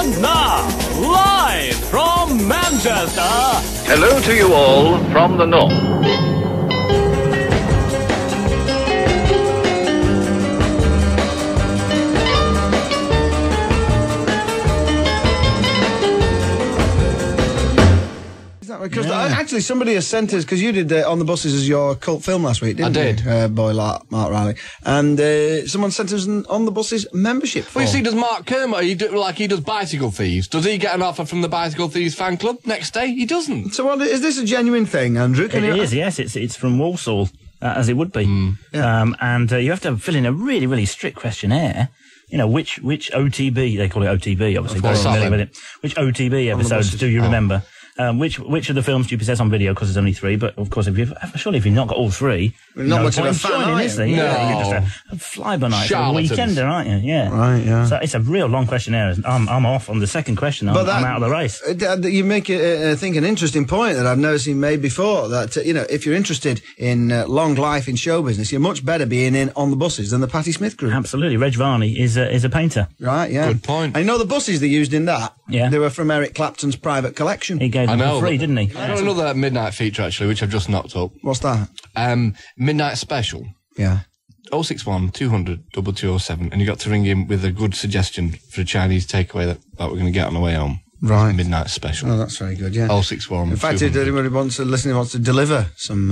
And now, live from Manchester, Hello to you all from the north. Because actually somebody has sent us, because you did On the Buses as your cult film last week, didn't you? I did. Mark Riley. And someone sent us an On the Buses membership form. Well, you see, does Mark Kermit, he does Bicycle Thieves? Does he get an offer from the Bicycle Thieves fan club? Next day, he doesn't. So is this a genuine thing, Andrew? It is, yes. It's from Walsall, as it would be. Yeah. And you have to fill in a really, really strict questionnaire. You know, which OTB, they call it OTB, obviously, very familiar with it. Which OTB episodes do you remember? Which of the films do you possess on video? Because there's only 3, but of course, if you've not got all 3, not much of a fan, is there? Yeah, you're just a fly-by-night weekender, aren't you? Yeah, right. Yeah. So it's a real long questionnaire. I'm off on the second question. I'm out of the race. You make, I think, an interesting point that I've noticed you made before. That if you're interested in long life in show business, you're much better being in On the Buses than the Patti Smith group. Absolutely, Reg Varney is a painter. Right. Yeah. Good point. I know the buses they used in that. Yeah. They were from Eric Clapton's private collection. He gave them for free, didn't he? I've got another midnight feature, actually, which I've just knocked up. What's that? Midnight Special. Yeah. 061 200 2207, and you got to ring in with a good suggestion for a Chinese takeaway that we're going to get on the way home. Right. Midnight Special. Oh, that's very good, yeah. 061 In fact, if anybody wants to deliver some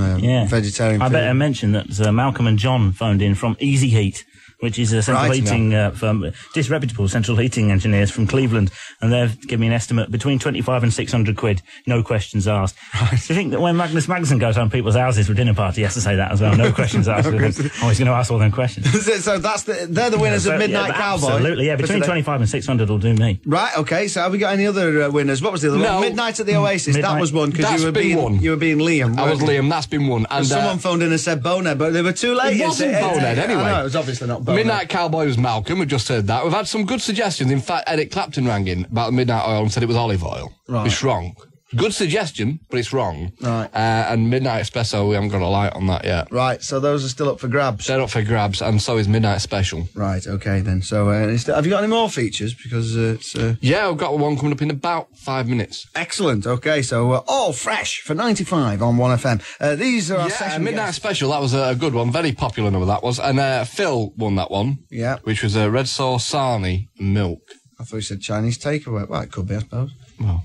vegetarian food. I better mention that Malcolm and John phoned in from Easy Heat, which is a central heating firm, disreputable central heating engineers from Cleveland, and they've given me an estimate between 25 and 600 quid, no questions asked. Right. Do you think that when Magnus Magnuson goes on people's houses for a dinner party, he has to say that as well? No questions asked. He's going to ask all them questions. So they're the winners of Midnight Cowboy? Absolutely, yeah. Between 25 and 600 will do me. Right, okay. So have we got any other winners? What was the other one? Midnight at the Oasis. That was one, because you were being Liam. I was Liam, that's been one. And someone phoned in and said Bonehead, but they were too late. It wasn't Bonehead, anyway. No, it was obviously not Bonehead. Midnight Cowboy was Malcolm, we just heard that. We've had some good suggestions. In fact, Eric Clapton rang in about the Midnight Oil and said it was olive oil. Right. It's wrong. Good suggestion, but it's wrong. Right. And Midnight Espresso, we haven't got a light on that yet. Right, so those are still up for grabs. They're up for grabs, and so is Midnight Special. Right, okay then. So, have you got any more features? Because it's... Yeah, I've got one coming up in about 5 minutes. Excellent, okay, so all fresh for 95 on 1FM. These are our session Midnight guests. Special, that was a good one. Very popular number, that was. And Phil won that one. Yeah. Which was a red sauce sarnie milk. I thought you said Chinese takeaway. Well, it could be, I suppose. Well...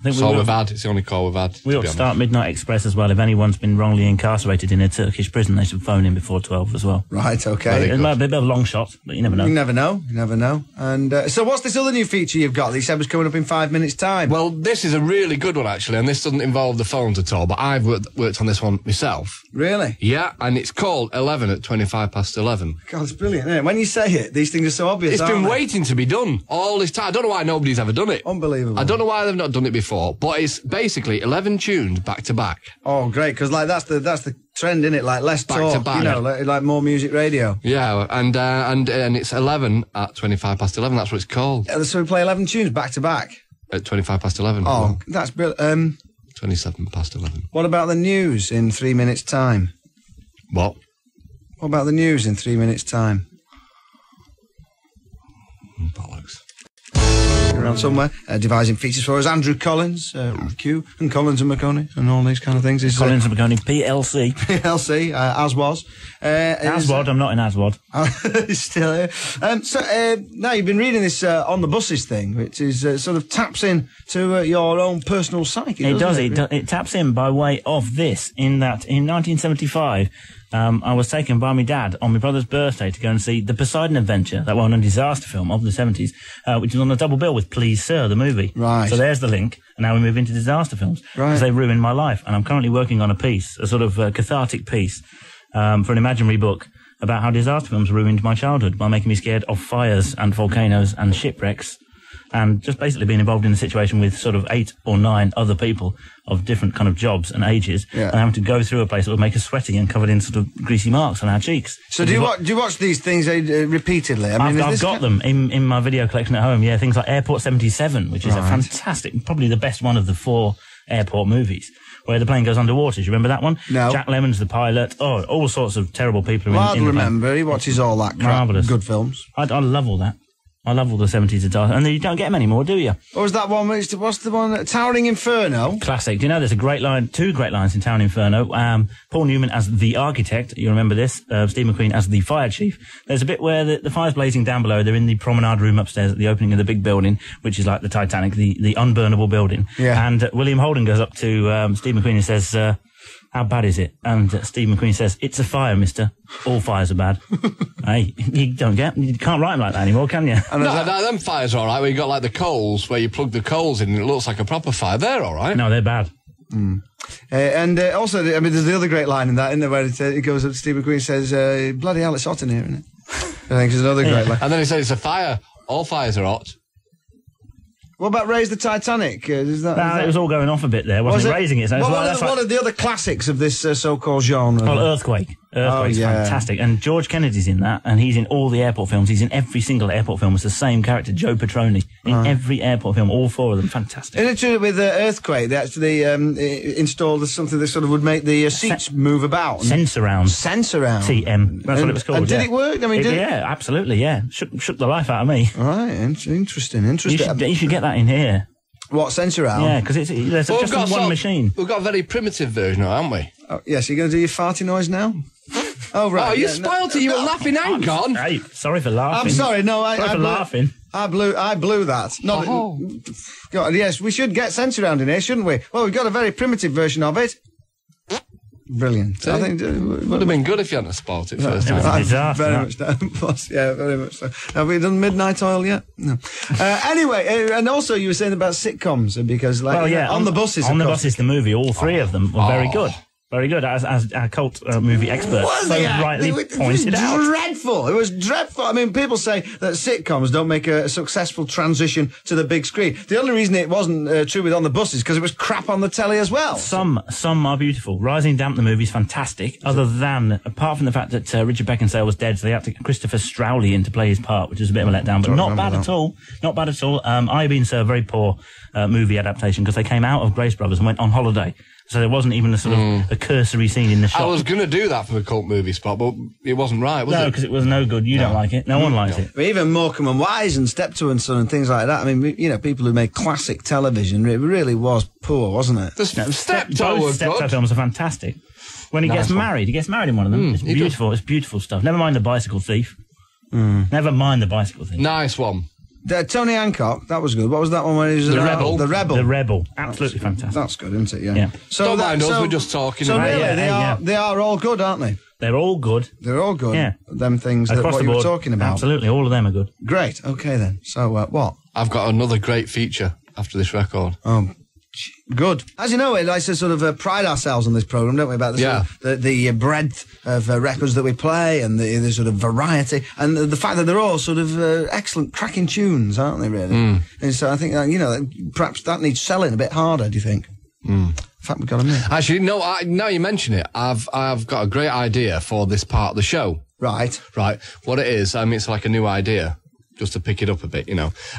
I think That's all we've had. It's the only call we've had. We ought to start Midnight Express as well. If anyone's been wrongly incarcerated in a Turkish prison, they should phone in before 12 as well. Right, okay. It might be a bit of a long shot, but you never know. You never know. And so what's this other new feature you've got that you said was coming up in 5 minutes' time? Well, this is a really good one, actually, and this doesn't involve the phones at all, but I've worked on this one myself. Really? Yeah, and it's called 11 at 25 past 11. God, it's brilliant, isn't it? When you say it, these things are so obvious, It's been waiting to be done all this time. I don't know why nobody's ever done it. Unbelievable. I don't know why they've not done it before, but it's basically 11 tunes back to back. Oh, great, because that's the trend, isn't it? Like less Back talk, to back. you know, like more music radio. Yeah, and it's 11 at 25 past 11. That's what it's called. So we play 11 tunes back to back At 25 past 11. Oh, Well, that's brilliant. 27 past 11. What about the news in 3 minutes' time? What? What about the news in 3 minutes' time? Bollocks. Around somewhere, devising features for us. Andrew Collins, Q, and Collins and McConey, and all these kind of things. Collins and McConey, PLC. PLC, as was. Aswad, I'm not in Aswad. He's still here. Now, you've been reading this On the Buses thing, which is sort of taps in to your own personal psyche. It does. It taps in by way of this, in that in 1975, I was taken by my dad on my brother's birthday to go and see The Poseidon Adventure, that well-known disaster film of the 70s, which was on a double bill with Please Sir, the movie. Right. So there's the link, and now we move into disaster films. Right. Because they ruined my life, and I'm currently working on a piece, a sort of cathartic piece, for an imaginary book about how disaster films ruined my childhood by making me scared of fires and volcanoes and shipwrecks. And just basically being involved in a situation with sort of 8 or 9 other people of different kind of jobs and ages, and having to go through a place that would make us sweaty and covered in sort of greasy marks on our cheeks. So do you watch these things repeatedly? I mean, I've got them in my video collection at home. Yeah, things like Airport 77, which is a fantastic, probably the best one of the 4 airport movies, where the plane goes underwater. Do you remember that one? No. Jack Lemmon's the pilot. Oh, all sorts of terrible people. Lard remember. He watches all that crap. Marvellous. Good films. I love all that. I love all the 70s guitars. And you don't get them anymore, do you? What was that one? What's the one? Towering Inferno? Classic. Do you know there's a great line, two great lines in Towering Inferno. Paul Newman as the architect, you remember this, Steve McQueen as the fire chief. There's a bit where the fire's blazing down below. They're in the promenade room upstairs at the opening of the big building, which is like the Titanic, the unburnable building. Yeah. And William Holden goes up to Steve McQueen and says, how bad is it? And Steve McQueen says, it's a fire, mister. All fires are bad. Hey, you can't write them like that anymore, can you? No, them fires are all right, where you got like the coals, where you plug the coals in and it looks like a proper fire. They're all right. No, they're bad. And also, I mean, there's the other great line in that, isn't there, where it goes up to Steve McQueen and says, bloody hell, it's hot in here, isn't it? I think it's another great line. And then he says, it's a fire. All fires are hot. What about Raise the Titanic? It was all going off a bit there, wasn't it? Raising it. So one of the other classics of this so-called genre. Well, Earthquake. Earthquake's fantastic. And George Kennedy's in that, and he's in all the airport films. He's in every single airport film. It's the same character, Joe Petroni, in every airport film, all four of them. Fantastic. Isn't it true with Earthquake, they actually installed something that sort of would make the seats move about? Sense-around. Sense-around. TM. That's what it was called. And did it work? I mean, yeah, absolutely, yeah. Shook the life out of me. Right, interesting. You should get that in here. What, Sense-around? Yeah, because there's just one machine. We've got a very primitive version of it, haven't we? Oh, yes, you're going to do your farty noise now? Oh, right. Oh, you spoiled it. You were laughing, hang on. Hey, sorry for laughing. I'm sorry, no, I laughing. I blew that. God, yes, we should get Sense-around in here, shouldn't we? Well, we've got a very primitive version of it. Brilliant. I think it would have been good if you hadn't spoiled it first time. Very much so. Yeah, very much so. Have we done Midnight Oil yet? No. Anyway, and also you were saying about sitcoms, because On the Buses. On the Buses, the movie, all three of them were very good. Very good, as our cult movie expert rightly pointed out. It was dreadful. I mean, people say that sitcoms don't make a successful transition to the big screen. The only reason it wasn't true with On the Buses because it was crap on the telly as well. Some are beautiful. Rising Damp, the movie's fantastic. Apart from the fact that Richard Beckinsale was dead, so they had to get Christopher Strowley in to play his part, which was a bit of a letdown, but not bad at all. Not bad at all. I Bean Sir, a very poor movie adaptation because they came out of Grace Brothers and went on holiday. So there wasn't even a sort of a cursory scene in the shop. I was going to do that for the cult movie spot, but it wasn't right, was it? No, because it was no good. You don't like it. No one likes it. But even Morecambe and Wise and Steptoe and Son and things like that. I mean, people who made classic television, it really was poor, wasn't it? Steptoe films are fantastic. When he gets married in one of them. It's beautiful. It's beautiful stuff. Never mind The Bicycle Thief. Never mind The Bicycle Thief. Nice one. Tony Hancock, that was good. What was that one where he was The Rebel? The Rebel. The Rebel. Absolutely fantastic. That's good, isn't it? Yeah. So don't mind us, we're just talking. So really, they are all good, aren't they? They're all good. They're all good. Yeah. Them things that what you were talking about. Absolutely, all of them are good. Great. Okay then. So what? I've got another great feature after this record. Good. As you know, we like to sort of pride ourselves on this programme, don't we, about the breadth of records that we play and the sort of variety and the fact that they're all sort of excellent, cracking tunes, aren't they, really? And so I think, perhaps that needs selling a bit harder, do you think? In fact, we've got a minute. Actually, no, now you mention it, I've got a great idea for this part of the show. Right. What it is, it's like a new idea. Just to pick it up a bit,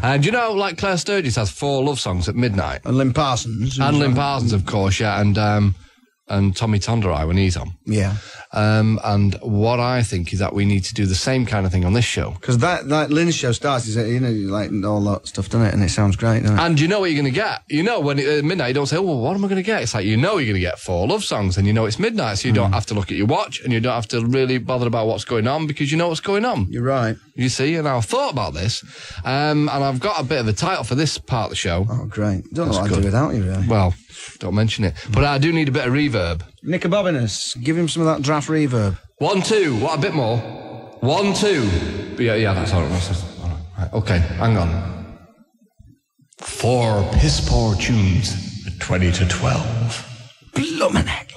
And you know, like Claire Sturgis has 4 love songs at midnight. And Lynn Parsons. And Lynn Parsons, of course, yeah. And Tommy Tonderai when he's on. Yeah. And what I think is that we need to do the same kind of thing on this show. Because that Lynn's show starts, like all that stuff, doesn't it? And it sounds great, doesn't it? And you know what you're going to get. When at midnight, you don't say, what am I going to get? It's like, you're going to get 4 love songs and it's midnight, so you don't have to look at your watch and you don't have to really bother about what's going on because you know what's going on. You're right. You see, and I've thought about this, and I've got a bit of a title for this part of the show. Oh, great. Don't know what I'd do without you, really. Well, don't mention it. But I do need a bit of reverb. Nickabobinus, give him some of that draft reverb. 1, 2, what, a bit more? 1, 2. Yeah, that's all right. Okay, hang on. 4 piss-poor tunes, 20 to 12. Blumeneck.